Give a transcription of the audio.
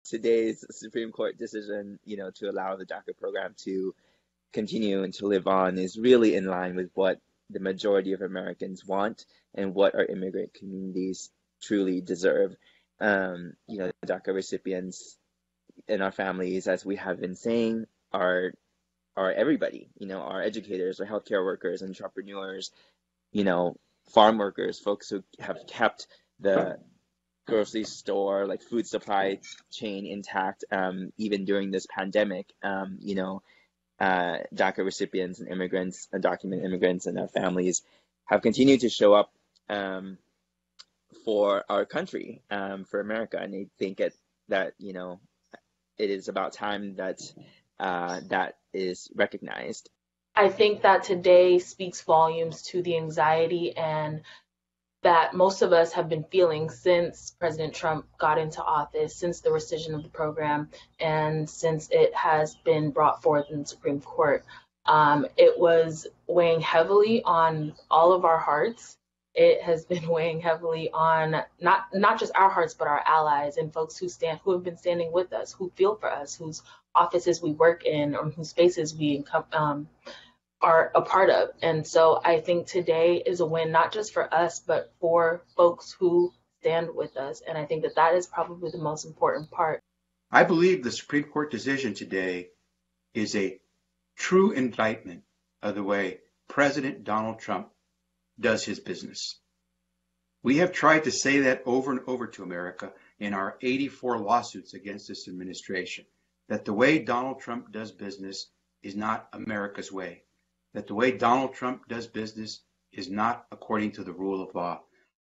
Today's Supreme Court decision, to allow the DACA program to continue and to live on is really in line with what the majority of Americans want and what our immigrant communities truly deserve. DACA recipients and our families, as we have been saying, are everybody, our educators, our healthcare workers, entrepreneurs, farm workers, folks who have kept the grocery store, like food supply chain intact, even during this pandemic. DACA recipients and immigrants, undocumented immigrants and their families have continued to show up for our country, for America. And I think that it is about time that that is recognized. I think that today speaks volumes to the anxiety and that most of us have been feeling since President Trump got into office, since the rescission of the program, and since it has been brought forth in the Supreme Court. It was weighing heavily on all of our hearts. It has been weighing heavily on not just our hearts, but our allies and folks who have been standing with us, who feel for us, whose offices we work in, or whose spaces we are a part of. And so I think today is a win, not just for us, but for folks who stand with us. And I think that is probably the most important part. I believe the Supreme Court decision today is a true indictment of the way President Donald Trump does his business. We have tried to say that over and over to America in our 84 lawsuits against this administration, that the way Donald Trump does business is not America's way, that the way Donald Trump does business is not according to the rule of law.